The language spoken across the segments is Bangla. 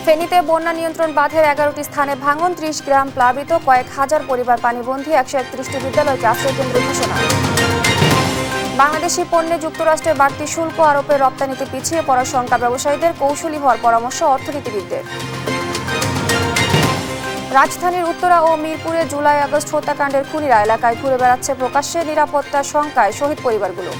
ফেনীতে বন্যা নিয়ন্ত্রণ বাঁধের 11টি স্থানে ভাঙন, 30 গ্রাম প্লাবিত, কয়েক হাজার পরিবার পানিবন্দী, 131টি বিদ্যালয়কে আশ্রয়কেন্দ্র ঘোষণা। বাংলাদেশি পণ্যে যুক্তরাষ্ট্রের বাড়তি শুল্ক আরোপে রপ্তানিতে পিছিয়ে পড়ার শঙ্কা ব্যবসায়ীদের, কৌশলী হওয়ার পরামর্শ অর্থনীতিবিদদের। রাজধানীর উত্তরা ও মিরপুরে জুলাই আগস্ট হত্যাকাণ্ডের খুনিরা এলাকায় ঘুরে বেড়াচ্ছে প্রকাশ্যে, নিরাপত্তার শঙ্কায় শহীদ পরিবারগুলো।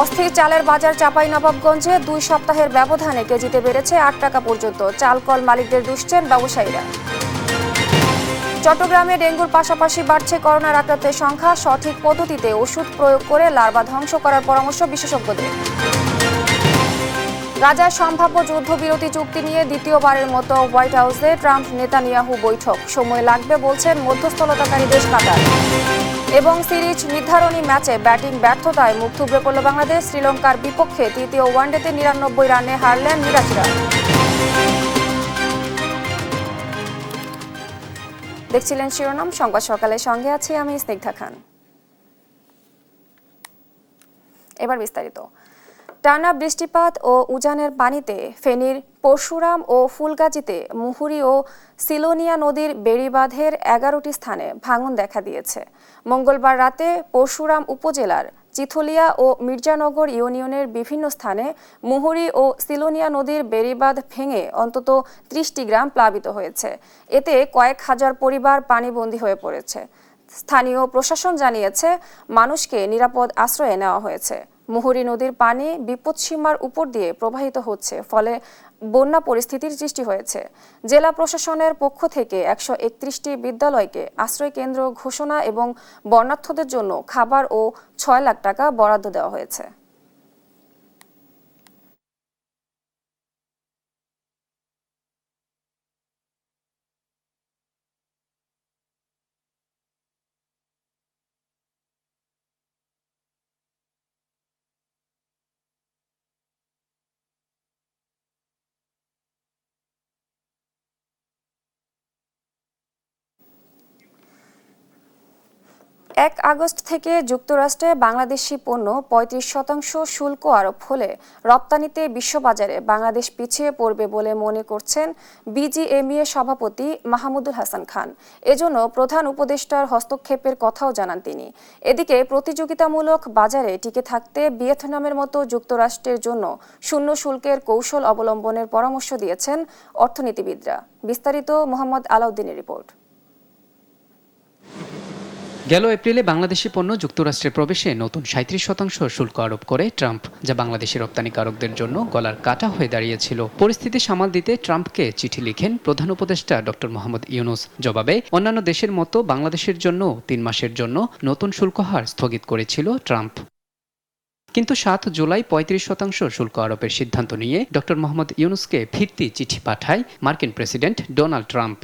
অস্থির চালের বাজার চাঁপাইনবাবগঞ্জে 2 সপ্তাহের ব্যবধানে কেজিতে বেড়েছে 8 টাকা পর্যন্ত, চালকল মালিকদের দুষছেন ব্যবসায়ীরা। চট্টগ্রামে ডেঙ্গুর পাশাপাশি বাড়ছে করোনার আক্রান্তের সংখ্যা, সঠিক পদ্ধতিতে ওষুধ প্রয়োগ করে লার্ভা ধ্বংস করার পরামর্শ বিশেষজ্ঞদের। গাজায় সম্ভাব্য যুদ্ধবিরতি চুক্তি নিয়ে দ্বিতীয়বারের মতো হোয়াইট হাউসে ট্রাম্প নেতানিয়াহু বৈঠক, সময় লাগবে বলছেন মধ্যস্থলতাকারী দেশ কাতার। এবং সিরিজ নির্ধারণী ম্যাচে ব্যাটিং ব্যর্থতায় মুখ থুবড়ে পড়ল বাংলাদেশ, শ্রীলঙ্কার বিপক্ষে তৃতীয় ওয়ানডেতে 99 রানে হারলেন নিরাশরা। দেখছিলেন শিরোনাম সংবাদ সকালের সঙ্গে আছি আমি স্নিগ্ধা খান। এবার বিস্তারিত। টানা বৃষ্টিপাত ও উজানের পানিতে ফেনীর পরশুরাম ও ফুলগাজীতে মুহুরী ও সিলোনিয়া নদীর বেড়িবাঁধের 11টি স্থানে ভাঙন দেখা দিয়েছে। মঙ্গলবার রাতে পরশুরাম উপজেলার চিথলিয়া ও মির্জানগর ইউনিয়নের বিভিন্ন স্থানে মুহুরী ও সিলোনিয়া নদীর বেড়িবাঁধ ভেঙে অন্তত 30টি গ্রাম প্লাবিত হয়েছে। এতে কয়েক হাজার পরিবার পানিবন্দী হয়ে পড়েছে। স্থানীয় প্রশাসন জানিয়েছে মানুষকে নিরাপদ আশ্রয়ে নেওয়া হয়েছে। মুহুরী নদীর পানি বিপদসীমার উপর দিয়ে প্রবাহিত হচ্ছে, ফলে বন্যা পরিস্থিতির সৃষ্টি হয়েছে। জেলা প্রশাসনের পক্ষ থেকে 131টি বিদ্যালয়কে আশ্রয়কেন্দ্র ঘোষণা এবং বন্যার্তদের জন্য খাবার ও 6 লাখ টাকা বরাদ্দ দেওয়া হয়েছে। এক আগস্ট থেকে যুক্তরাষ্ট্রে বাংলাদেশি পণ্য 35% শুল্ক আরোপ হলে রপ্তানিতে বিশ্ববাজারে বাংলাদেশ পিছিয়ে পড়বে বলে মনে করছেন বিজিএমইএ সভাপতি মাহমুদুল হাসান খান। এজন্য প্রধান উপদেষ্টার হস্তক্ষেপের কথাও জানান তিনি। এদিকে প্রতিযোগিতামূলক বাজারে টিকে থাকতে ভিয়েতনামের মতো যুক্তরাষ্ট্রের জন্য শূন্য শুল্কের কৌশল অবলম্বনের পরামর্শ দিয়েছেন অর্থনীতিবিদরা। বিস্তারিত মোহাম্মদ আলাউদ্দিনের রিপোর্ট। গেল এপ্রিলে বাংলাদেশি পণ্য যুক্তরাষ্ট্রে প্রবেশে নতুন 37% শুল্ক আরোপ করে ট্রাম্প, যা বাংলাদেশি রপ্তানিকারকদের জন্য গলার কাটা হয়ে দাঁড়িয়েছিল। পরিস্থিতি সামাল দিতে ট্রাম্পকে চিঠি লিখেন প্রধান উপদেষ্টা ডক্টর মোহাম্মদ ইউনুস। জবাবে অন্যান্য দেশের মতো বাংলাদেশের জন্য 3 মাসের জন্য নতুন শুল্ক হার স্থগিত করেছিল ট্রাম্প। কিন্তু 7 জুলাই 35% শুল্ক আরোপের সিদ্ধান্ত নিয়ে ডক্টর মোহাম্মদ ইউনুসকে ফিরতি চিঠি পাঠায় মার্কিন প্রেসিডেন্ট ডোনাল্ড ট্রাম্প।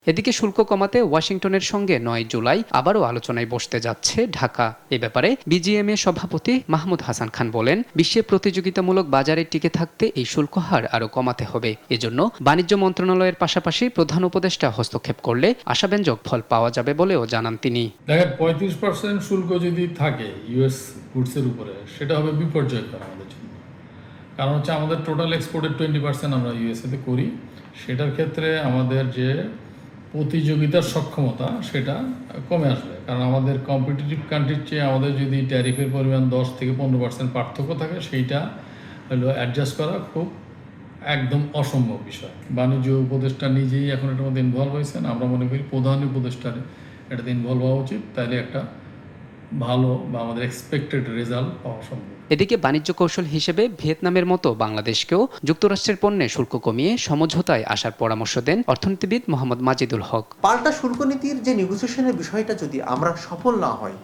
এদিকে শুল্ক কমাতে ওয়াশিংটনের সঙ্গে 9 জুলাই আবারও আলোচনায় বসতে যাচ্ছে ঢাকা। এ ব্যাপারে বিজিএমইএ সভাপতি মাহমুদ হাসান খান বলেন, বিশ্বে প্রতিযোগিতামূলক বাজারে টিকে থাকতে এই শুল্ক হার আরও কমাতে হবে। এজন্য বাণিজ্য মন্ত্রণালয়ের পাশাপাশি প্রধান উপদেষ্টা হস্তক্ষেপ করলে আশাব্যঞ্জক ফল পাওয়া যাবে বলেও জানান তিনি। দেখেন, 35% শুল্ক যদি থাকে ইউএস গুডসের উপরে, সেটা হবে বিপর্যয়কর আমাদের জন্য। কারণ হচ্ছে আমাদের টোটাল এক্সপোর্টের 20% আমরা ইউএসএতে করি। সেটার ক্ষেত্রে আমাদের যে প্রতিযোগিতার সক্ষমতা সেটা কমে আসবে। কারণ আমাদের কম্পিটিটিভ কান্ট্রির চেয়ে আমাদের যদি ট্যারিফের পরিমাণ 10 থেকে 15% পার্থক্য থাকে, সেইটা হলো অ্যাডজাস্ট করা খুব একদম অসম্ভব বিষয়। বাণিজ্য উপদেষ্টা নিজেই এখন এটার মধ্যে ইনভলভ হয়েছেন। আমরা মনে করি প্রধান উপদেষ্টার এটাতে ইনভলভ হওয়া উচিত, তাইলে একটা ভালো বা আমাদের এক্সপেক্টেড রেজাল্ট পাওয়া সম্ভব। এদিকে বাণিজ্য কৌশল হিসেবে ভিয়েতনামের মতো বাংলাদেশকেও যুক্তরাষ্ট্রের পণ্যে শুল্ক কমিয়ে সমঝোতায় আসার পরামর্শ দেন অর্থনীতিবিদ মোহাম্মদ মাজিদুল হক। পাল্টা শুল্ক নীতির যে নেগোসিয়েশনের বিষয়টা যদি আমরা সফল না হয়,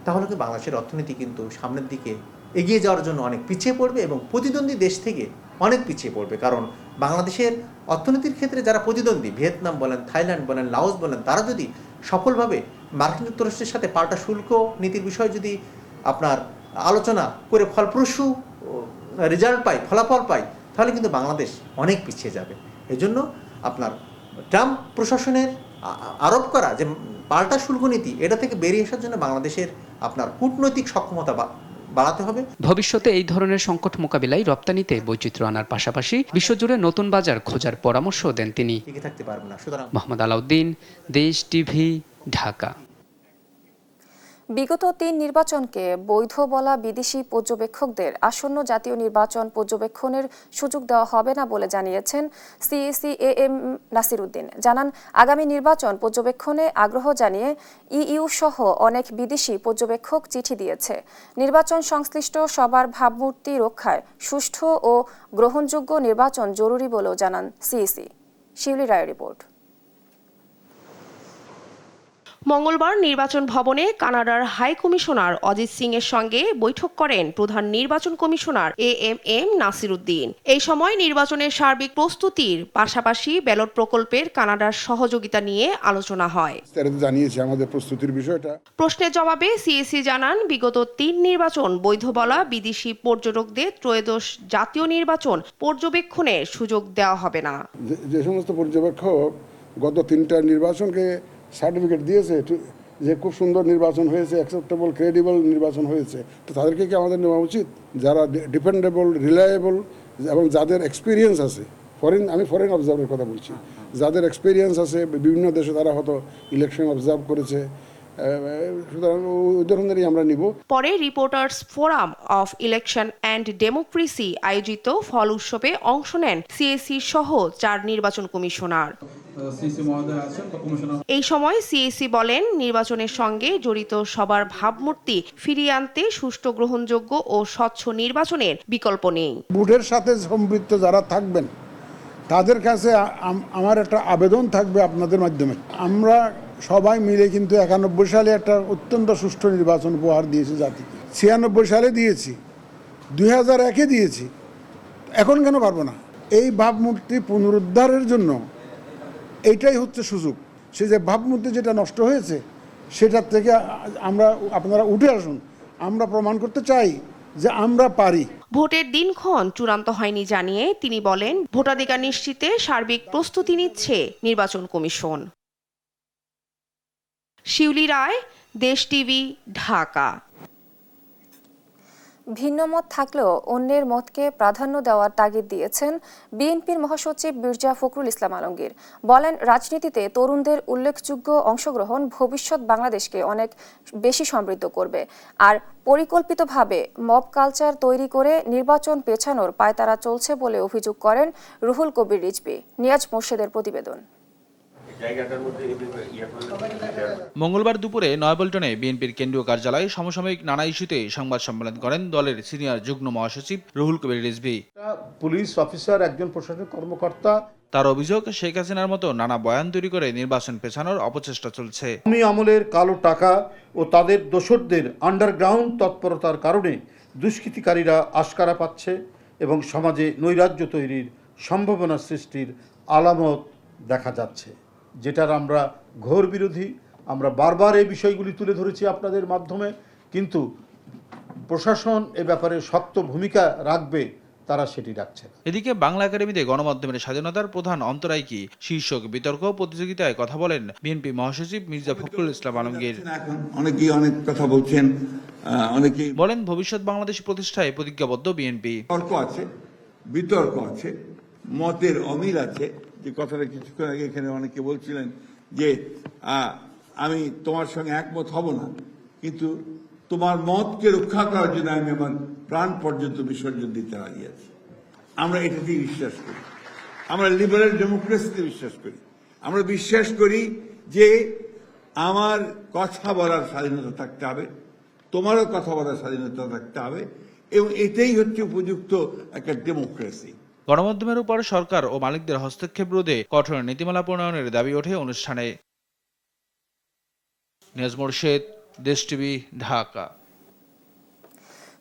তাহলে কি বাংলাদেশের অর্থনীতি কিন্তু সামনের দিকে এগিয়ে যাওয়ার জন্য অনেক পিছিয়ে পড়বে এবং প্রতিদ্বন্দ্বী দেশ থেকে অনেক পিছিয়ে পড়বে। কারণ বাংলাদেশের অর্থনীতির ক্ষেত্রে যারা প্রতিদ্বন্দ্বী, ভিয়েতনাম বলেন, থাইল্যান্ড বলেন, লাওস বলেন, তারা যদি সফলভাবে মার্কিন যুক্তরাষ্ট্রের সাথে পাল্টা শুল্ক নীতির বিষয়ে যদি আপনার আলোচনা করে ফলপ্রসূ রেজাল্ট পায়, ফলাফল পায়, তাহলে কিন্তু বাংলাদেশ অনেক পিছিয়ে যাবে। এজন্য আপনার ট্রাম্প প্রশাসনের আরোপ করা যে পাল্টা শুল্ক নীতি, এটা থেকে বেরিয়ে আসার জন্য বাংলাদেশের আপনার কূটনৈতিক সক্ষমতা বাড়াতে হবে। ভবিষ্যতে এই ধরনের সংকট মোকাবিলায় রপ্তানিতে বৈচিত্র্য আনার পাশাপাশি বিশ্বজুড়ে নতুন বাজার খোঁজার পরামর্শ দেন তিনি। টিকে থাকতে পারবে না। সুতরাং মোহাম্মদ আলাউদ্দিন, দেশ টিভি, ঢাকা। বিগত ৩ নির্বাচনকে বৈধ বলা বিদেশি পর্যবেক্ষকদের আসন্ন জাতীয় নির্বাচন পর্যবেক্ষণের সুযোগ দেওয়া হবে না বলে জানিয়েছেন সিএসি AM নাসির উদ্দিন। জানান, আগামী নির্বাচন পর্যবেক্ষণে আগ্রহ জানিয়ে EU সহ অনেক বিদেশি পর্যবেক্ষক চিঠি দিয়েছে। নির্বাচন সংশ্লিষ্ট সবার ভাবমূর্তি রক্ষায় সুষ্ঠু ও গ্রহণযোগ্য নির্বাচন জরুরি বলেও জানান সিএসি। শিউলি রায়ের রিপোর্ট। মঙ্গলবার নির্বাচন ভবনে কানাডার হাই কমিশনার অজিত সিং এর সঙ্গে বৈঠক করেন প্রধান নির্বাচন কমিশনার AM নাসির উদ্দিন। এই সময় নির্বাচনের সার্বিক প্রস্তুতির পাশাপাশি ব্যালট প্রকল্পের কানাডার সহযোগিতা নিয়ে আলোচনা হয়। জানিয়েছে আমাদের প্রস্তুতির বিষয়টা। প্রশ্নের জবাবে সিএসি জানান, বিগত ৩ নির্বাচন বৈধ বলা বিদেশি পর্যটকদের ত্রয়োদশ জাতীয় নির্বাচন পর্যবেক্ষণের সুযোগ দেওয়া হবে না। যে সমস্ত পর্যবেক্ষক গত 3টা নির্বাচনকে সার্টিফিকেট দিয়েছে যে খুব সুন্দর নির্বাচন হয়েছে, অ্যাকসেপ্টেবল ক্রেডিবল নির্বাচন হয়েছে, তো তাদেরকে কি আমাদের নেওয়া উচিত? যারা ডিপেন্ডেবল, রিলায়েবল এবং যাদের এক্সপিরিয়েন্স আছে, আমি ফরেন অবজার্ভের কথা বলছি, যাদের এক্সপিরিয়েন্স আছে বিভিন্ন দেশে, তারা হয়তো ইলেকশন অবজার্ভ করেছে, সুতরাং ওই ধরনেরই আমরা নিব। পরে reporters forum of election and democracy আয়োজিত ফল উৎসবে অংশ নেন সিএসি সহ 4 নির্বাচন কমিশনার। এই সময় সিএসি বলেন, নির্বাচনের সঙ্গে জড়িত সবার ভাবমূর্তি ফিরিয়ে আনতে সুষ্ঠু, গ্রহণযোগ্য ও স্বচ্ছ নির্বাচনের বিকল্প নেই। ভোটের সাথে সম্পৃক্ত যারা থাকবেন তাদের কাছে আমার একটা আবেদন থাকবে আপনাদের মাধ্যমে। আমরা সবাই মিলে কিন্তু 91 সালে একটা অত্যন্ত সুষ্ঠু নির্বাচন উপহার দিয়েছি জাতিকে, 96 সালে দিয়েছি, 2001-এ দিয়েছি, এখন কেন পারবো না? এই ভাবমূর্তি পুনরুদ্ধারের জন্য এইটাই হচ্ছে সুযোগ। সে যে ভাবমূর্তি যেটা নষ্ট হয়েছে সেটার থেকে আপনারা উঠে আসুন, আমরা প্রমাণ করতে চাই যে আমরা পারি। ভোটের দিনক্ষণ চূড়ান্ত হয়নি জানিয়ে তিনি বলেন, ভোটাধিকার নিশ্চিতে সার্বিক প্রস্তুতি নিচ্ছে নির্বাচন কমিশন। শিউলি রায়, দেশ টিভি, ঢাকা। ভিন্ন মত থাকলেও অন্যের মতকে প্রাধান্য দেওয়ার তাগিদ দিয়েছেন বিএনপির মহাসচিব মির্জা ফখরুল ইসলাম আলমগীর। বলেন, রাজনীতিতে তরুণদের উল্লেখযোগ্য অংশগ্রহণ ভবিষ্যৎ বাংলাদেশকে অনেক বেশি সমৃদ্ধ করবে। আর পরিকল্পিতভাবে মব কালচার তৈরি করে নির্বাচন পেছানোর পায়তারা চলছে বলে অভিযোগ করেন রুহুল কবির রিজভী। নিয়াজ মোর্শেদের প্রতিবেদন। মঙ্গলবার দুপুরে নয়াপল্টনে বিএনপির কেন্দ্রীয় কার্যালয়ে সমসাময়িক নানা ইস্যুতে সংবাদ সম্মেলন করেন দলের সিনিয়র যুগ্ম মহাসচিব রুহুল কবির রিজভী। পুলিশ অফিসার, একজন প্রশাসনিক কর্মকর্তা, তার অভিযোগ, শেখ হাসিনার মতো নানা বয়ান তৈরি করে নির্বাচন পেছানোর অপচেষ্টা চলছে। আওয়ামী আমলের কালো টাকা ও তাদের দোসরদের আন্ডারগ্রাউন্ড তৎপরতার কারণে দুষ্কৃতিকারীরা আশকারা পাচ্ছে এবং সমাজে নৈরাজ্য তৈরির সম্ভাবনা সৃষ্টির আলামত দেখা যাচ্ছে, যেটার আমরা ঘোর বিরোধী। আমরা বারবার এই বিষয়গুলি তুলে ধরেছি আপনাদের মাধ্যমে, কিন্তু প্রশাসন এ ব্যাপারে শক্ত ভূমিকা রাখবে, তারা সেটি রাখছে না। এদিকে বাংলা একাডেমিতে গণমাধ্যমের স্বাধীনতার প্রধান অন্তরায় কি শীর্ষক বিতর্ক প্রতিযোগিতায় কথা বলেন বিএনপি মহাসচিব মির্জা ফখরুল ইসলাম আলমগীর। অনেকেই অনেক কথা বলছেন, অনেকেই বলেন, ভবিষ্যৎ বাংলাদেশ প্রতিষ্ঠায় প্রতিজ্ঞাবদ্ধ বিএনপি। তর্ক আছে, বিতর্ক আছে, মতের অমিল আছে। যে কথাটা কিছুক্ষণ আগে এখানে অনেকে বলছিলেন যে আমি তোমার সঙ্গে একমত হব না, কিন্তু তোমার মতকে রক্ষা করার জন্য আমি আমার প্রাণ পর্যন্ত বিসর্জন দিতে রাজি আছি। আমরা এটাতেই বিশ্বাস করি, আমরা লিবারেল ডেমোক্রেসিতে বিশ্বাস করি। আমরা বিশ্বাস করি যে আমার কথা বলার স্বাধীনতা থাকতে হবে, তোমারও কথা বলার স্বাধীনতা থাকতে হবে, এবং এটাই হচ্ছে উপযুক্ত একটা ডেমোক্রেসি। গণমাধ্যমের উপর সরকার ও মালিকদের হস্তক্ষেপ রোধে কঠোর নীতিমালা প্রণয়নের দাবি ওঠে অনুষ্ঠানে। নিয়াজ মোর্শেদ, দেশ টিভি, ঢাকা।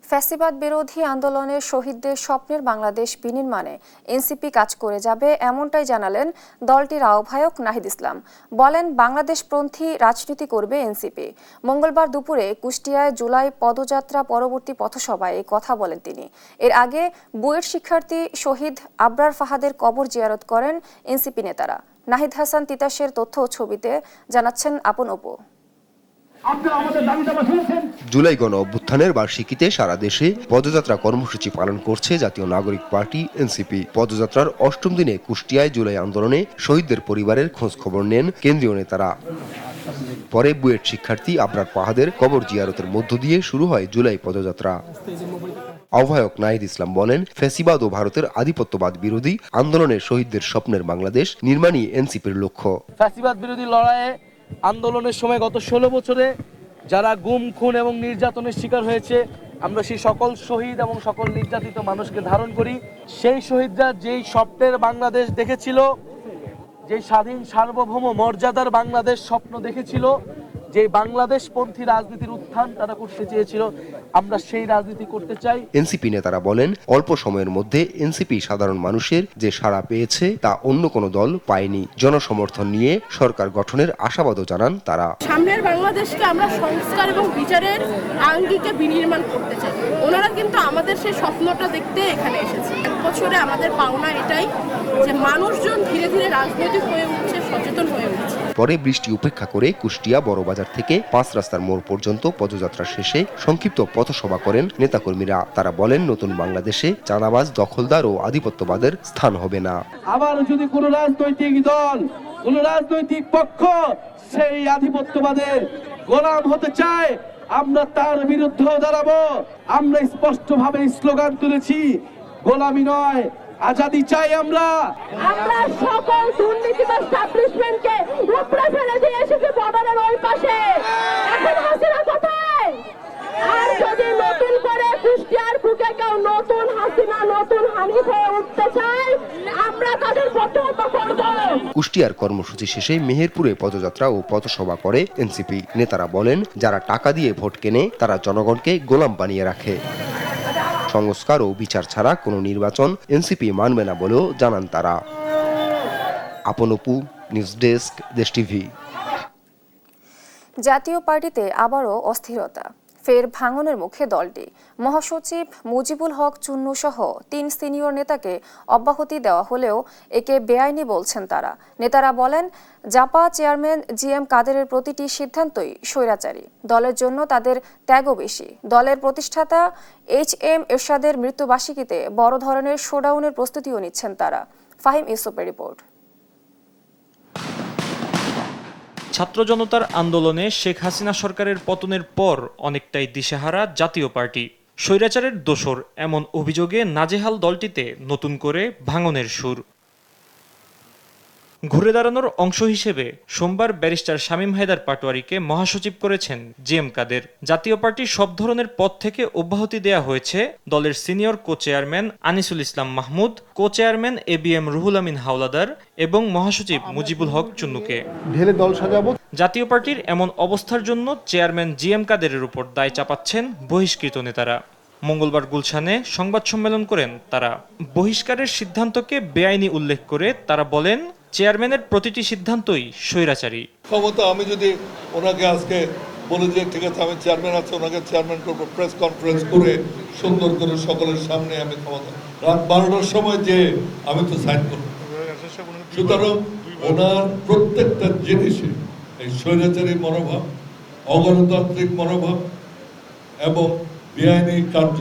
ফ্যাসিবাদ বিরোধী আন্দোলনের শহীদদের স্বপ্নের বাংলাদেশ বিনির্মাণে এনসিপি কাজ করে যাবে, এমনটাই জানালেন দলটির আহ্বায়ক নাহিদ ইসলাম। বলেন, বাংলাদেশপন্থী রাজনীতি করবে এনসিপি। মঙ্গলবার দুপুরে কুষ্টিয়ায় জুলাই পদযাত্রা পরবর্তী পথসভায় এই কথা বলেন তিনি। এর আগে বুয়েট শিক্ষার্থী শহীদ আবরার ফাহাদের কবর জিয়ারত করেন এনসিপি নেতারা। নাহিদ হাসান তিতাসের তথ্য ও ছবিতে জানাচ্ছেন আপন অপু। জুলাই গণ অভ্যুত্থানের বার্ষিকীতে সারা দেশে পদযাত্রা কর্মসূচি পালন করছে জাতীয় নাগরিক পার্টি এনসিপি। পদযাত্রার ৮ম দিনে কুষ্টিয়ায় জুলাই আন্দোলনে শহীদদের পরিবারের খোঁজ খবর নেন কেন্দ্রীয় নেতারা। পরে বুয়েট শিক্ষার্থী আবরার পাহাদের কবর জিয়ারতের মধ্য দিয়ে শুরু হয় জুলাই পদযাত্রা। আহ্বায়ক নাহিদ ইসলাম বলেন, ফ্যাসিবাদ ও ভারতের আধিপত্যবাদ বিরোধী আন্দোলনের শহীদদের স্বপ্নের বাংলাদেশ নির্মাণই এনসিপির লক্ষ্য। ফ্যাসিবাদ বিরোধী লড়াইয়ে আন্দোলনের সময় গত 16 বছরে যারা গুম, খুন এবং নির্যাতনের শিকার হয়েছে, আমরা সেই সকল শহীদ এবং সকল নির্যাতিত মানুষকে ধারণ করি। সেই শহীদরা যেই স্বপ্নের বাংলাদেশ দেখেছিল, যে স্বাধীন সার্বভৌম মর্যাদার বাংলাদেশ স্বপ্ন দেখেছিল, যে বাংলাদেশপন্থী রাজনীতির উত্থান তারা করতে চেয়েছিল, আমরা সেই রাজনীতি করতে চাই। এনসিপি নেতারা বলেন, অল্প সময়ের মধ্যে এনসিপি সাধারণ মানুষের যে সাড়া পেয়েছে তা অন্য কোনো দল পায়নি। জনসমর্থন নিয়ে সরকার গঠনের আশাবাদও জানান তারা। সামনের বাংলাদেশকে আমরা সংস্কার এবং বিচারের আঙ্গিকে বিনির্মাণ করতে চাই। ওনারা কিন্তু আমাদের সেই স্বপ্নটা দেখতে এখানে এসেছে। 1 বছরে আমাদের পাওনা এটাই যে মানুষজন ধীরে ধীরে রাজনৈতিক হয়ে উঠছে, সচেতন হয়ে উঠছে। পরে বৃষ্টি উপেক্ষা করে কুষ্টিয়া বড়বাজার থেকে 5 রাস্তার মোড় পর্যন্ত পদযাত্রা শেষে সংক্ষিপ্ত পথসভা করেন নেতাকর্মীরা। তারা বলেন, নতুন বাংলাদেশে চাঁদাবাজ, দখলদার ও আধিপত্যবাদের স্থান হবে না। আবার যদি কোনো রাজনৈতিক দল, কোনো রাজনৈতিক পক্ষ সেই আধিপত্যবাদের গোলাম হতে চায়, আমরা তার বিরুদ্ধে দাঁড়াবো। আমরা স্পষ্টভাবে স্লোগান তুলেছি, গোলামি নয়, আজাদি চাই। আমরা সকল দুর্নীতির এস্টাবলিশমেন্টকে উপড়ে ফেলে দিয়ে এসেছি বর্ডারের ওই পাশে। এখন হাসিনা কোথায়? আর যদি নতুন করে কুষ্টিয়ার বুকে কেউ নতুন হাসিনা, নতুন হানিফ হয়ে উঠতে চায়, আমরা তাদের প্রতিহত করব। কুষ্টিয়ার কর্মসূচি শেষে মেহেরপুরে পদযাত্রা ও পথসভা করে এনসিপি। নেতারা বলেন, যারা টাকা দিয়ে ভোট কেনে তারা জনগণকে গোলাম বানিয়ে রাখে। সংস্কার ও বিচার ছাড়া কোনো নির্বাচন এনসিপি মানবে না বলেও জানান তারা। আপন অপু, নিউজ ডেস্ক, দেশ টিভি। জাতীয় পার্টিতে আবারও অস্থিরতা, ফের ভাঙনের মুখে দলটি। মহাসচিব মুজিবুল হক চুন্নু সহ 3 সিনিয়র নেতাকে অব্যাহতি দেওয়া হলেও একে বেআইনি বলছেন তারা। নেতারা বলেন, জাপা চেয়ারম্যান জিএম কাদেরের প্রতিটি সিদ্ধান্তই স্বৈরাচারী। দলের জন্য তাদের ত্যাগও বেশি। দলের প্রতিষ্ঠাতা HM এরশাদের মৃত্যুবার্ষিকীতে বড় ধরনের শোডাউনের প্রস্তুতিও নিচ্ছেন তারা। ফাহিম ইউসুফের রিপোর্ট। ছাত্র জনতার আন্দোলনে শেখ হাসিনা সরকারের পতনের পর অনেকটাই দিশেহারা জাতীয় পার্টি। স্বৈরাচারের দোসর এমন অভিযোগে নাজেহাল দলটিতে নতুন করে ভাঙনের সুর। ঘুরে দাঁড়ানোর অংশ হিসেবে সোমবার ব্যারিস্টার শামীম হায়দার পাটোয়ারিকে মহাসচিব করেছেন জিএম কাদের। জাতীয় পার্টির সব ধরনের পদ থেকে অব্যাহতি দেয়া হয়েছে দলের senior co chairman Anisul Islam Mahmud, co chairman ABM Ruhul Amin Hawlader এবং মহাসচিব মুজিবুল হক চুন্নুকে। জাতীয় পার্টির এমন অবস্থার জন্য চেয়ারম্যান জিএম কাদেরের উপর দায় চাপাচ্ছেন বহিষ্কৃত নেতারা। মঙ্গলবার গুলশানে সংবাদ সম্মেলন করেন তারা। বহিষ্কারের সিদ্ধান্তকে বেআইনি উল্লেখ করে তারা বলেন, চেয়ারম্যানের প্রতিটি সিদ্ধান্তই স্বৈরাচারী। ক্ষমতা আমি যদি ওনাকে আজকে বলে দিয়ে ঠিক আছে আমি চেয়ারম্যান আছে, ওনাকে চেয়ারম্যান করবো, প্রেস কনফারেন্স করে সুন্দর করে সকলের সামনে আমি ক্ষমতা রাত 12টার সময় যে আমি তো সাইন করবো। সুতরাং ওনার প্রত্যেকটা জিনিসে এই স্বৈরাচারী মনোভাব, অগণতান্ত্রিক মনোভাব এবং বেআইনি কার্য।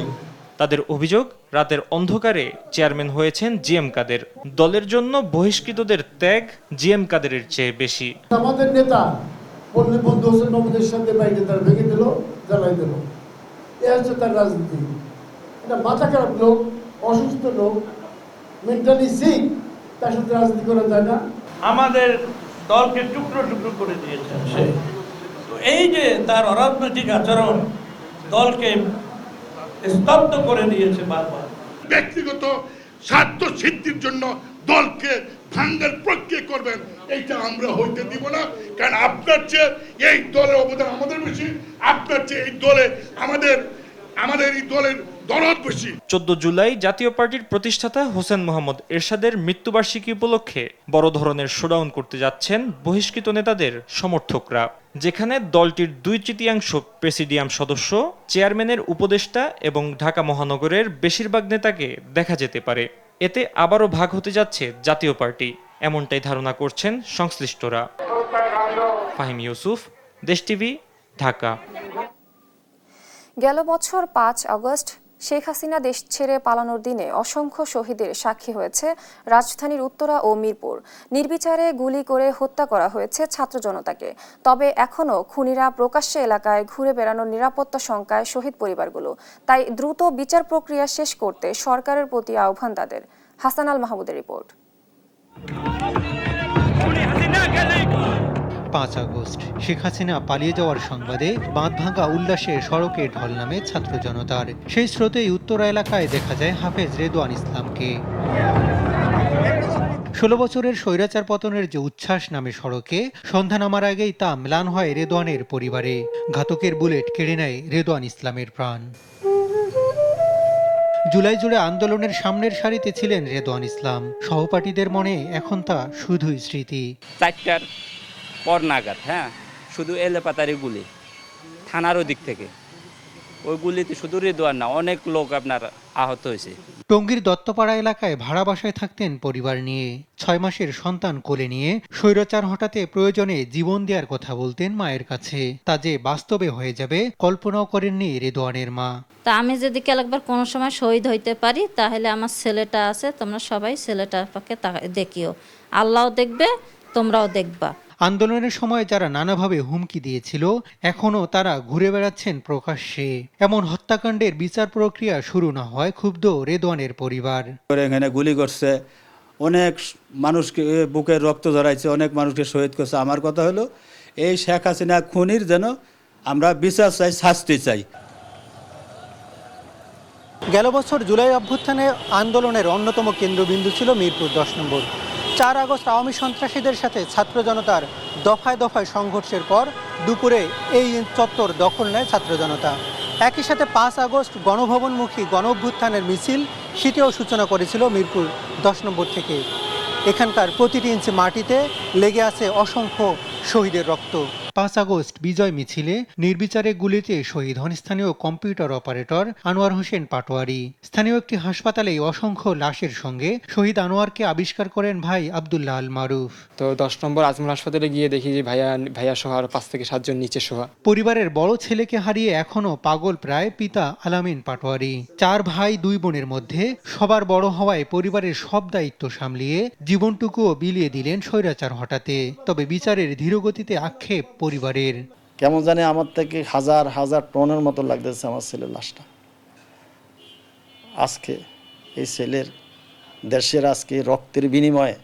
তাদের অভিযোগ, রাতের অন্ধকারে চেয়ারম্যান হয়েছেন জিএম কাদের। দলের জন্য বহিষ্কৃতদের ত্যাগ জিএম কাদেরের চেয়ে বেশি। আমাদের নেতা পল্লী বন্ধু হোসেন মাহমুদের সাথে বাইরে তারা ভেঙে দিল, জ্বালাই দিল। এ হচ্ছে তার রাজনীতি। এটা মাথা খারাপ লোক, অসুস্থ লোক, মেন্টালি সিক, তার সাথে রাজনীতি করা যায় না। আমাদের দলকে টুকরো টুকরো করে দিয়েছেন সে। তো এই যে তার অরাজনৈতিক আচরণ দলকে স্তব্ধ করে দিয়েছে বারবার। ব্যক্তিগত স্বার্থ সিদ্ধির জন্য দলকে ভাঙ্গার প্রক্রিয়া করবেন, এইটা আমরা হইতে দিব না। কারণ আপনার চেয়ে এই দলের অবদান আমাদের বেশি, আপনার চেয়ে এই দলে আমাদের এই দলের দরদ বেশি। 14 জুলাই জাতীয় পার্টির প্রতিষ্ঠাতা হোসেন মোহাম্মদ এরশাদের মৃত্যুবার্ষিকী উপলক্ষে বড় ধরনের শোডাউন করতে যাচ্ছেন বহিষ্কৃত নেতাদের সমর্থকরা, যেখানে দলটির 2/3 প্রেসিডিয়াম সদস্য, চেয়ারম্যানের উপদেষ্টা এবং ঢাকা মহানগরের বেশিরভাগ নেতাকে দেখা যেতে পারে। এতে আবারও ভাগ হতে যাচ্ছে জাতীয় পার্টি, এমনটাই ধারণা করছেন সংশ্লিষ্টরা। ফাহিম ইউসুফ, দেশ টিভি, ঢাকা। গেল বছর 5 আগস্ট শেখ হাসিনা দেশ ছেড়ে পালানোর দিনে অসংখ্য শহীদের সাক্ষী হয়েছে রাজধানীর উত্তরা ও মিরপুর। নির্বিচারে গুলি করে হত্যা করা হয়েছে ছাত্র জনতাকে। তবে এখনও খুনিরা প্রকাশ্যে এলাকায় ঘুরে বেড়ানোর নিরাপত্তা শঙ্কায় শহীদ পরিবারগুলো। তাই দ্রুত বিচার প্রক্রিয়া শেষ করতে সরকারের প্রতি আহ্বান তাদের। হাসান আল মাহমুদের রিপোর্ট। 5 আগস্ট শেখ হাসিনা পালিয়ে যাওয়ার সংবাদে বাঁধভাঙ্গা উল্লাসে সড়কে ঢল নামে ছাত্র জনতার। সেই স্রোতেই উত্তরা এলাকায় দেখা যায় হাফেজ রেদওয়ান ইসলামকে। 16 বছরের স্বৈরাচার পতনের যে উচ্ছ্বাস নামে সড়কে সন্ধ্যা নামার আগেই তা ম্লান হয় রেদওয়ানের পরিবারে। ঘাতকের বুলেট কেড়ে নেয় রেদওয়ান ইসলামের প্রাণ। জুলাই জুড়ে আন্দোলনের সামনের সারিতে ছিলেন রেদওয়ান ইসলাম। সহপাঠীদের মনে এখন তা শুধুই স্মৃতি। 4টার পর নাগাদ শুধু এলেপাতারি গুলি থানার ওদিক থেকে, ওই গুলিতে শুধু রেদওয়ান না, অনেক লোক আপনার আহত হয়েছে। টঙ্গীর দত্তপাড়া এলাকায় ভাড়া বাসায় থাকতেন পরিবার নিয়ে। 6 মাসের সন্তান কোলে নিয়ে স্বৈরাচার হঠাতে প্রয়োজনে জীবন দেওয়ার কথা বলতেন মায়ের কাছে। তা যে বাস্তবে হয়ে যাবে কল্পনাও করেননি রেদওয়ানের মা। তা আমি যদি একবার কোনো সময় শহীদ হইতে পারি তাহলে আমার ছেলেটা আছে, তোমরা সবাই ছেলেটার পক্ষে দেখিও, আল্লাহও দেখবে তোমরাও দেখবা। আন্দোলনের সময় যারা নানাভাবে হুমকি দিয়েছিল এখনো তারা ঘুরে বেড়াচ্ছেন প্রকাশ্যে। এমন হত্যাকাণ্ডের বিচার প্রক্রিয়া শুরু না হয় ক্ষুব্ধ রেদওয়ানের পরিবার। এখানে গুলি করছে, অনেক মানুষকে বুকের রক্ত ঝরাইছে, অনেক মানুষকে শহীদ করছে। আমার কথা হলো এই শেখ হাসিনা খুনির যেন আমরা বিচার চাই, শাস্তি চাই। গেল বছর জুলাই অভ্যুত্থানে আন্দোলনের অন্যতম কেন্দ্রবিন্দু ছিল মিরপুর 10 নম্বর। 4 আগস্ট আওয়ামী সন্ত্রাসীদের সাথে ছাত্র জনতার দফায় দফায় সংঘর্ষের পর দুপুরে এই চত্বর দখল নেয় ছাত্র জনতা। একই সাথে 5 আগস্ট গণভবনমুখী গণ অভ্যুত্থানের মিছিল, সেটিও সূচনা করেছিল মিরপুর 10 নম্বর থেকে। এখানকার প্রতিটি ইঞ্চি মাটিতে লেগে আছে অসংখ্য শহীদের রক্ত। 5 আগস্ট বিজয় মিছিলে নির্বিচারে গুলিতে শহীদ হন স্থানীয় কম্পিউটার অপারেটর আনোয়ার হোসেন পাটোয়ারি। স্থানীয় একটি হাসপাতালে অসংখ্য লাশের সঙ্গে শহীদ আনোয়ারকে আবিষ্কার করেন ভাই আব্দুল্লাহ আল মারুফ। তো 10 নম্বর আজমল হাসপাতালে গিয়ে দেখি যে ভাইয়া সহ আর 5 থেকে 7 জন নিচে সহ। পরিবারের বড় ছেলেকে হারিয়ে এখনো পাগল প্রায় পিতা আলামিন পাটোয়ারি। 4 ভাই 2 বোনের মধ্যে সবার বড় হওয়ায় পরিবারের সব দায়িত্ব সামলিয়ে জীবনটুকুও বিলিয়ে দিলেন স্বৈরাচার হঠাতে। তবে বিচারের ধীরগতিতে আক্ষেপ পরিবারের। কেমন জানি আমার থেকে হাজার হাজার টনের মতো লাগতেছে আমার ছেলের লাশটা। আজকে এই ছেলের দেশের আজকে রক্তের বিনিময়ে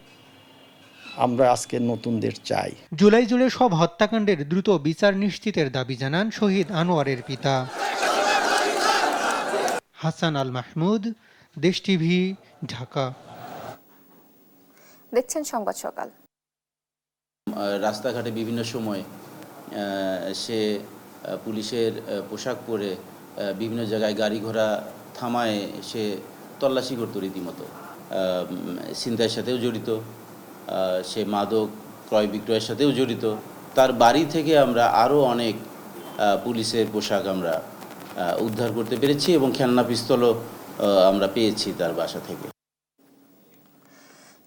আমরা আজকে নতুন দেশ চাই। জুলাই জুড়ে সব হত্যাকাণ্ডের দ্রুত বিচার নিশ্চিতের দাবি জানান শহীদ আনোয়ারের পিতা। হাসান আল মাহমুদ, দেশ টিভি, ঢাকা। দেখছেন সংবাদ সকাল। রাস্তাঘাটে বিভিন্ন সময় সে পুলিশের পোশাক পরে বিভিন্ন জায়গায় গাড়ি ঘোড়া থামায় সে তল্লাশি করত রীতিমতো। ছিনতাইয়ের সাথেও জড়িত, সে মাদক ক্রয় বিক্রয়ের সাথেও জড়িত। তার বাড়ি থেকে আমরা আরও অনেক পুলিশের পোশাক আমরা উদ্ধার করতে পেরেছি এবং খেলনা পিস্তলও আমরা পেয়েছি তার বাসা থেকে।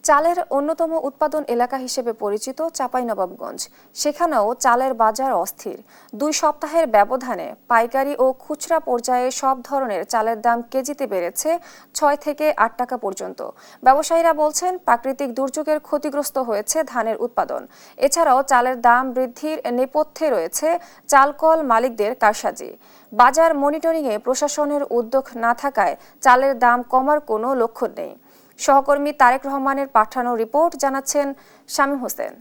চালের অন্যতম উৎপাদন এলাকা হিসেবে পরিচিত চাঁপাইনবাবগঞ্জ, সেখানেও চালের বাজার অস্থির। 2 সপ্তাহের ব্যবধানে পাইকারি ও খুচরা পর্যায়ে সব ধরনের চালের দাম কেজিতে বেড়েছে 6 থেকে 8 টাকা পর্যন্ত। ব্যবসায়ীরা বলছেন প্রাকৃতিক দুর্যোগের ক্ষতিগ্রস্ত হয়েছে ধানের উৎপাদন। এছাড়াও চালের দাম বৃদ্ধির নেপথ্যে রয়েছে চালকল মালিকদের কারসাজি। বাজার মনিটরিংয়ে প্রশাসনের উদ্যোগ না থাকায় চালের দাম কমার কোনো লক্ষণ নেই। সহকর্মী তারেক রহমানের পাঠানো রিপোর্ট জানাচ্ছেন শামীম হোসেন।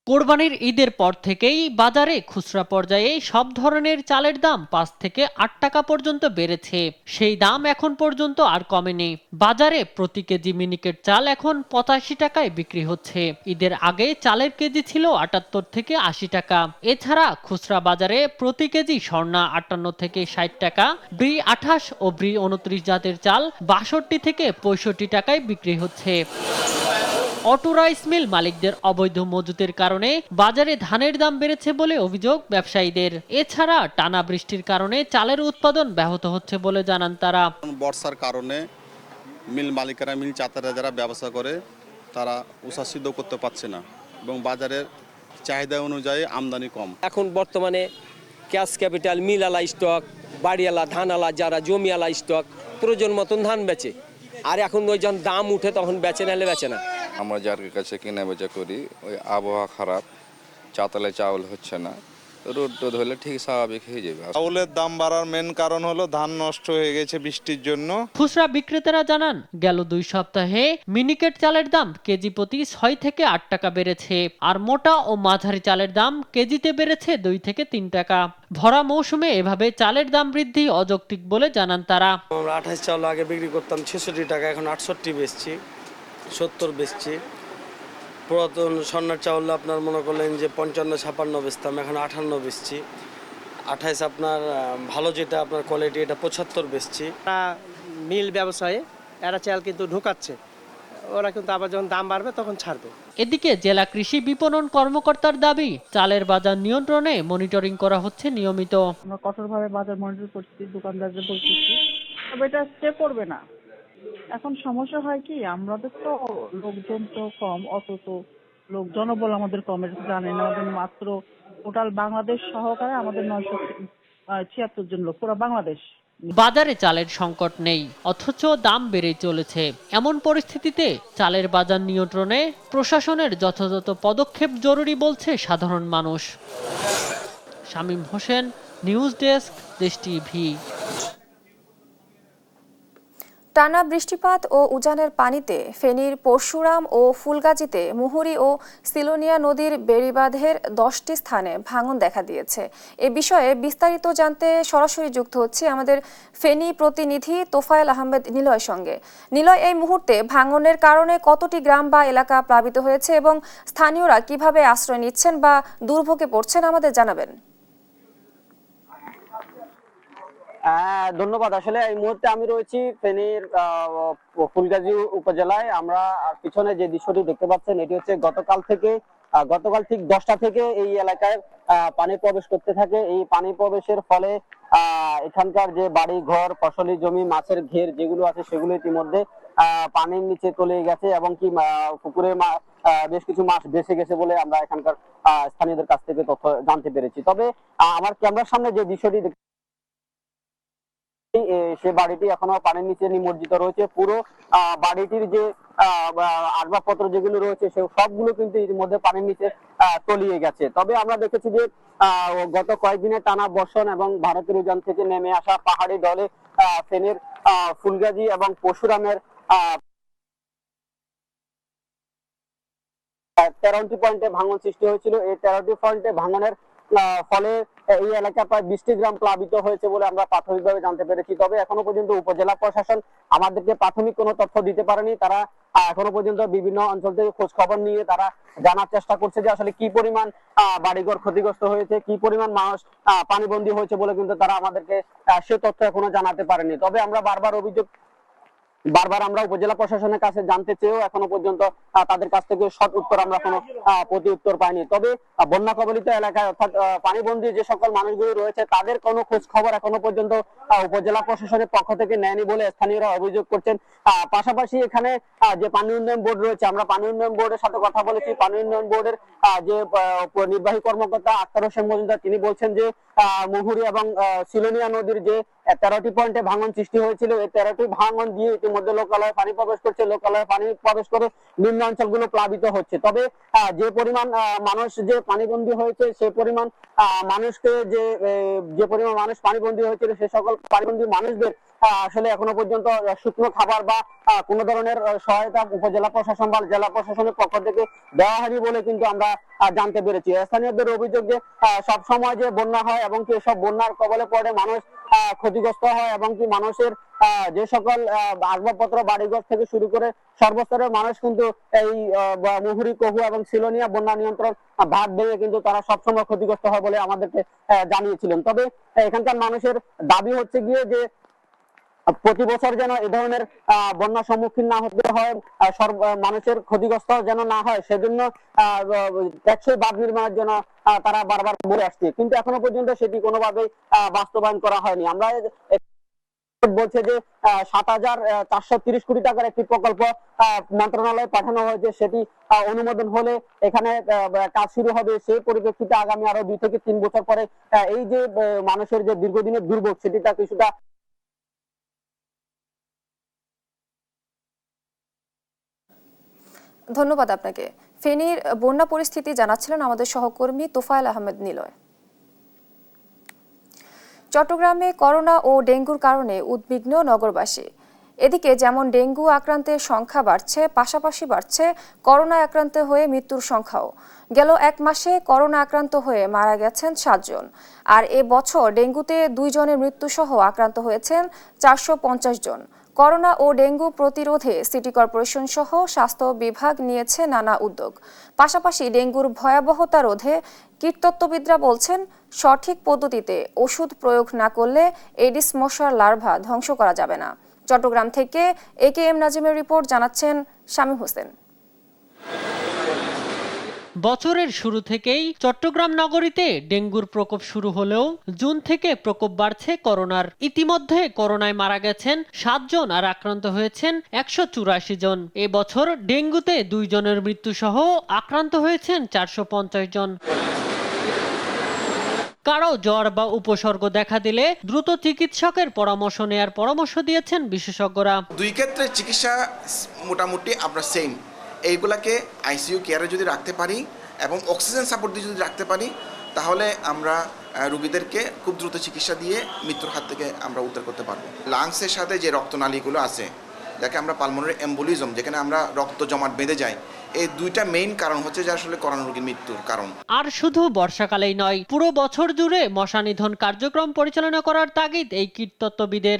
কোরবানির ঈদের পর থেকেই বাজারে খুচরা পর্যায়ে সব ধরনের চালের দাম 5 থেকে 8 টাকা পর্যন্ত বেড়েছে। সেই দাম এখন পর্যন্ত আর কমেনি। বাজারে প্রতি কেজি মিনিকেট চাল এখন 85 টাকায় বিক্রি হচ্ছে। ঈদের আগে চালের কেজি ছিল 78 থেকে 80 টাকা। এছাড়া খুচরা বাজারে প্রতি কেজি স্বর্ণা 58 থেকে 60 টাকা, ব্রি 28 ও ব্রি 29 জাতের চাল 62 থেকে 65 টাকায় বিক্রি হচ্ছে। অটো রাইস মিল মালিকদের অবৈধ মজুতের কারণে বাজারে ধানের দাম বেড়েছে বলে অভিযোগ ব্যবসায়ীদের। এছাড়া টানা বৃষ্টির কারণে চালের উৎপাদন ব্যাহত হচ্ছে বলে জানান তারা। বর্ষার কারণে মিল মালিকেরা, মিল চাতারা যারা ব্যবসা করে তারা উৎসাহিত করতে পারছে না এবং বাজারের চাহিদা অনুযায়ী আমদানি কম। এখন বর্তমানে ক্যাশ ক্যাপিটাল মিলালা স্টক, বাড়িওয়ালা ধানালা যারা জমিওয়ালা স্টক প্রয়োজন মতন ধান বেচে, আর এখন ওই যখন দাম উঠে তখন বেচে নাহলে বেচে না। আমরা যার কাছে কেনা বেচা করি, ওই আবহাওয়া খারাপ, চাতালে চাউল হচ্ছে না, রোদ টোদ হলে ঠিক স্বাভাবিক হয়ে যাবে। চাউলের দাম বাড়ার মেন কারণ হলো ধান নষ্ট হয়ে গেছে বৃষ্টির জন্য। খুচরা বিক্রেতারা জানান গেল 2 সপ্তাহে মিনিকেট চালের দাম কেজি প্রতি 6 থেকে 8 টাকা বেড়েছে, আর মোটা ও মাঝারি চালের দাম কেজিতে বেড়েছে 2 থেকে 3 টাকা। ভরা মৌসুমে এভাবে চালের দাম বৃদ্ধি অযৌক্তিক বলে জানান তারা। আমরা 28 চাউল আগে বিক্রি করতাম 66 টাকা, এখন 68 বেচছি, 70 বেচছি। পুরাতন স্বর্ণের চাউল আপনার মনে করলেন যে 55-56 বেচতাম, এখন 58 বেচছি। 28 আপনার ভালো যেটা আপনার কোয়ালিটি এটা 75 বেচছি। মিল ব্যবসায়ী এরা চাল কিন্তু ঢুকাচ্ছে, ওরা কিন্তু আবার যখন দাম বাড়বে তখন ছাড়বে। এদিকে জেলা কৃষি বিপণন কর্মকর্তার দাবি, চালের বাজার নিয়ন্ত্রণে মনিটরিং করা হচ্ছে নিয়মিত। আমরা কঠোরভাবে বাজার মনিটর করছি, দোকানদারদের বলতেছি, তবে এটা স্টে করবে না। এখন সমস্যা হয় কি, আমাদের তো লোকজন তো কম, অত তো লোক জনবল আমাদের কম, এটা জানেন। আমাদের মাত্র টোটাল বাংলাদেশ সহকারে আমাদের 976 জন লোক, পুরো বাংলাদেশ। বাজারে চালের সংকট নেই, অথচ দাম বেড়েই চলেছে। এমন পরিস্থিতিতে চালের বাজার নিয়ন্ত্রণে প্রশাসনের যথাযথ পদক্ষেপ জরুরি বলছে সাধারণ মানুষ। শামীম হোসেন, নিউজ ডেস্ক, দেশ টিভি। টানা বৃষ্টিপাত ও উজানের পানিতে ফেনীর পরশুরাম ও ফুলগাজীতে মুহুরী ও সিলোনিয়া নদীর বেড়িবাঁধের 10টি স্থানে ভাঙন দেখা দিয়েছে। এ বিষয়ে বিস্তারিত জানতে সরাসরি যুক্ত হচ্ছে আমাদের ফেনী প্রতিনিধি তোফায়েল আহমেদ নিলয়ের সঙ্গে। নিলয়, এই মুহূর্তে ভাঙনের কারণে কতটি গ্রাম বা এলাকা প্লাবিত হয়েছে এবং স্থানীয়রা কিভাবে আশ্রয় নিচ্ছেন বা দুর্ভোগে পড়ছেন আমাদের জানাবেন। ধন্যবাদ। আসলে এই মুহূর্তে আমি রয়েছি ফেনীর ফুলগাজী উপজেলায়। আমরা পিছনে যে দৃশ্যটি দেখতে পাচ্ছেন, এটি হচ্ছে গতকাল ঠিক 10টা থেকে এই এলাকায় পানি প্রবেশ করতে থাকে। এই পানি প্রবেশের ফলে এখানকার যে বাড়ি ঘর, ফসলি জমি, মাছের ঘের যেগুলো আছে সেগুলো ইতিমধ্যে পানির নিচে চলে গেছে এবং কি পুকুরে বেশ কিছু মাছ ভেসে গেছে বলে আমরা এখানকার স্থানীয়দের কাছ থেকে তথ্য জানতে পেরেছি। তবে আমার ক্যামেরার সামনে যে দৃশ্যটি সে বাড়িটি এখনো পানির নিচে নিমজ্জিত রয়েছে। পুরো বাড়িটির যে আসবাবপত্র যেগুলো রয়েছে সে সবগুলো কিন্তু ইতিমধ্যে পানির নিচে তলিয়ে গেছে। তবে আমরা দেখেছি যে গত কয়েকদিনের টানা বর্ষণ এবং ভারতের উজান থেকে নেমে আসা পাহাড়ি ঢলে ফেনীর ফুলগাজী এবং পরশুরামের 13টি পয়েন্টে ভাঙন সৃষ্টি হয়েছিল। এই 13টি পয়েন্টে ভাঙনের ফলে এই এলাকায় প্রায় 20টি গ্রাম প্লাবিত হয়েছে বলে আমরা প্রাথমিকভাবে জানতে পেরেছি। তবে এখনো পর্যন্ত উপজেলা প্রশাসন আমাদেরকে প্রাথমিক কোনো তথ্য দিতে পারেনি। তারা এখনো পর্যন্ত বিভিন্ন অঞ্চল থেকে খোঁজ খবর নিয়ে তারা জানার চেষ্টা করছে যে আসলে কি পরিমাণ বাড়িঘর ক্ষতিগ্রস্ত হয়েছে, কি পরিমাণ মানুষ পানিবন্দী হয়েছে বলে কিন্তু তারা আমাদেরকে সে তথ্য এখনো জানাতে পারেনি। তবে আমরা বারবার আমরা উপজেলা প্রশাসনের কাছে জানতে চেয়েও এখনো পর্যন্ত তাদের কাছ থেকে সৎ উত্তর আমরা কোনো প্রতি উত্তর পাইনি। তবে বন্যা কবলিত এলাকায় অর্থাৎ পানিবন্দী যে সকল মানুষগুলো রয়েছে তাদের কোনো খোঁজ খবর এখনো পর্যন্ত উপজেলা প্রশাসনের পক্ষ থেকে নেয়নি বলে স্থানীয়রা অভিযোগ করছেন। পাশাপাশি এখানে যে পানি উন্নয়ন বোর্ড রয়েছে, আমরা পানি উন্নয়ন বোর্ডের সাথে কথা বলেছি। পানি উন্নয়ন বোর্ডের যে নির্বাহী কর্মকর্তা আক্তার হোসেন মজুমদার তিনি বলছেন যে মুহুরী এবং সিলোনিয়া নদীর যে 13টি পয়েন্টে ভাঙন সৃষ্টি হয়েছিল, এই 13টি ভাঙন দিয়ে ইতিমধ্যে লোকালয়ে পানি প্রবেশ করছে। লোকালয়ে পানি প্রবেশ করে নিম্ন অঞ্চলগুলো প্লাবিত হচ্ছে। তবে যে পরিমাণ মানুষ যে পানিবন্দী হয়েছে সে পরিমাণ মানুষকে যে পরিমাণ মানুষ পানিবন্দী হয়েছিল সে সকল পানিবন্দী মানুষদের আসলে এখনো পর্যন্ত শুকনো খাবার বা কোনো ধরনের সহায়তা উপজেলা প্রশাসন বা জেলা প্রশাসনের পক্ষ থেকে দেওয়া হয়নি বলে কিন্তু আমরা জানতে পেরেছি। স্থানীয়দের অভিযোগ যে সব সময় যে বন্যা হয় এবং কি এসব বন্যার কবলে পড়ে মানুষ ক্ষতিগ্রস্ত হয় এবং কি মানুষের যে সকল আসবাবপত্র বাড়িঘর থেকে শুরু করে সর্বস্তরের মানুষ কিন্তু এই মুহুরী, কহু এবং সিলোনিয়া বন্যা নিয়ন্ত্রণ ভাগ ভেঙে কিন্তু তারা সবসময় ক্ষতিগ্রস্ত হয় বলে আমাদেরকে জানিয়েছিলেন। তবে এখানকার মানুষের দাবি হচ্ছে গিয়ে যে প্রতি বছর যেন এ ধরনের বন্যার সম্মুখীন না হতে হয়, মানুষের ক্ষতিগ্রস্ত যেন না হয় সেজন্য টেকসই বাঁধ নির্মাণের জন্য তারা বারবার বলে আসছে, কিন্তু এখনো পর্যন্ত সেটি কোনোভাবেই বাস্তবায়ন করা হয়নি। আমরা বলছে যে ৭,৪৩০ কোটি টাকার একটি প্রকল্প মন্ত্রণালয়ে পাঠানো হয়েছে, সেটি অনুমোদন হলে এখানে কাজ শুরু হবে। সেই পরিপ্রেক্ষিতে আগামী আরো 2 থেকে 3 বছর পরে এই যে মানুষের যে দীর্ঘদিনের দুর্ভোগ সেটি তা কিছুটা। ধন্যবাদ আপনাকে। ফেনীর বন্যা পরিস্থিতি জানাচ্ছিলেন আমাদের সহকর্মী তোফায়েল আহমেদ নিলয়। চট্টগ্রামে করোনা ও ডেঙ্গুর কারণে উদ্বিগ্ন নগরবাসী। এদিকে যেমন ডেঙ্গু আক্রান্তের সংখ্যা বাড়ছে, পাশাপাশি বাড়ছে করোনা আক্রান্ত হয়ে মৃত্যুর সংখ্যাও। গেল 1 মাসে করোনা আক্রান্ত হয়ে মারা গেছেন 7 জন, আর এ বছর ডেঙ্গুতে 2 জনের মৃত্যুসহ আক্রান্ত হয়েছেন 450 জন। করোনা ও ডেঙ্গু প্রতিরোধে সিটি কর্পোরেশন সহ স্বাস্থ্য বিভাগ নিয়েছে নানা উদ্যোগ। পাশাপাশি ডেঙ্গুর ভয়াবহতা রোধে কীটতত্ত্ববিদরা বলছেন, সঠিক পদ্ধতিতে ওষুধ প্রয়োগ না করলে এডিস মশার লার্ভা ধ্বংস করা যাবে না। চট্টগ্রাম থেকে AKM নাজিমের রিপোর্ট, জানাচ্ছেন শামীম হোসেন। বছরের শুরু থেকেই চট্টগ্রাম নগরীতে ডেঙ্গুর প্রকোপ শুরু হলেও জুন থেকে প্রকোপ বাড়ছে করোনার। ইতিমধ্যে করোনায় মারা গেছেন 7 জন আর আক্রান্ত হয়েছেন 184 জন। এবছর ডেঙ্গুতে 2 জনের মৃত্যুসহ আক্রান্ত হয়েছেন 450 জন। কারো জ্বর বা উপসর্গ দেখা দিলে দ্রুত চিকিৎসকের পরামর্শ নেয়ার পরামর্শ দিয়েছেন বিশেষজ্ঞরা। 2 ক্ষেত্রে চিকিৎসা মোটামুটি আমরা সেম। এইগুলাকে আইসিইউ কেয়ারে যদি রাখতে পারি এবং অক্সিজেন সাপোর্ট দিয়ে যদি রাখতে পারি, তাহলে আমরা রোগীদেরকে খুব দ্রুত চিকিৎসা দিয়ে মৃত্যুর হাত থেকে আমরা উদ্ধার করতে পারবো। লাংসের সাথে যে রক্তনালীগুলো আছে, যাকে আমরা পালমোনারি এম্বোলিজম, যেখানে আমরা রক্ত জমাট বেঁধে যায়, এই 2টা মেইন কারণ হচ্ছে যে আসলে করোনা রোগীর মৃত্যুর কারণ। আর শুধু বর্ষাকালেই নয়, পুরো বছর জুড়ে মশা নিধন কার্যক্রম পরিচালনা করার তাগিদ এই কীটতত্ত্ববিদের।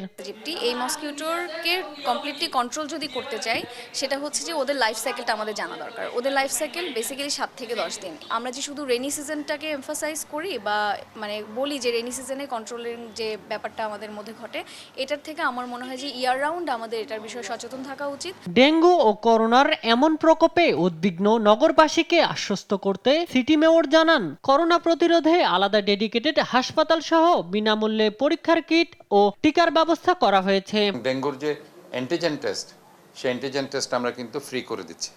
এই মসকিউটোরকে কমপ্লিটলি কন্ট্রোল যদি করতে চাই, সেটা হচ্ছে যে ওদের লাইফ সাইকেলটা আমাদের জানা দরকার। ওদের লাইফ সাইকেল বেসিক্যালি 7 থেকে 10 দিন। আমরা যে শুধু রেনি সিজনটাকে এমফাসাইজ করি বা বলি যে রেনি সিজনে কন্ট্রোলিং যে ব্যাপারটা আমাদের মধ্যে ঘটে, এটার থেকে আমার মনে হয় যে ইয়ার রাউন্ড আমাদের এটার বিষয়ে সচেতন থাকা উচিত। ডেঙ্গু ও করোনার এমন প্রকোপে উদ্বিগ্ন নগরবাসীকে আশ্বস্ত করতে সিটি মেয়র জানান, করোনা প্রতিরোধে আলাদা ডেডিকেটেড হাসপাতাল সহ বিনামূল্যে পরীক্ষার কিট ও টিকার ব্যবস্থা করা হয়েছে। ডেঙ্গুর যে অ্যান্টিজেন টেস্ট, সেই অ্যান্টিজেন টেস্ট আমরা কিন্তু ফ্রি করে দিচ্ছি।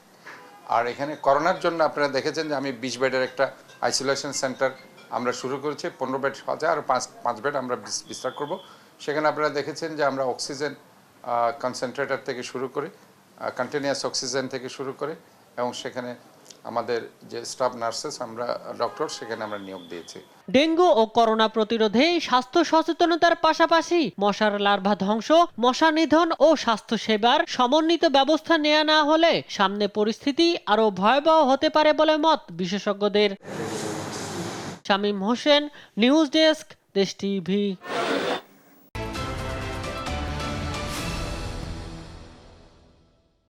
আর এখানে করোনার জন্য আপনারা দেখেছেন যে আমি 20 বেডের একটা আইসোলেশন সেন্টার আমরা শুরু করেছি। 15 বেড হচ্ছে, আর 5 বেড আমরা বিস্তার করব। সেখানে আপনারা দেখেছেন যে আমরা অক্সিজেন কনসেন্ট্রেটর থেকে শুরু করে কন্টিনিউয়াস অক্সিজেন থেকে শুরু করে, এবং সেখানে আমাদের যে স্টাফ নার্সেস, আমরা ডক্টর, সেখানে আমরা নিয়োগ দিয়েছি। ডেঙ্গু ও করোনা প্রতিরোধে স্বাস্থ্য সচেতনতার পাশাপাশি মশার লার্ভা ধ্বংস, মশা নিধন ও স্বাস্থ্য সেবার সমন্বিত ব্যবস্থা নেওয়া না হলে সামনে পরিস্থিতি আরো ভয়াবহ হতে পারে বলে মত বিশেষজ্ঞদের। শামীম হোসেন, নিউজ ডেস্ক, দেশ টিভি।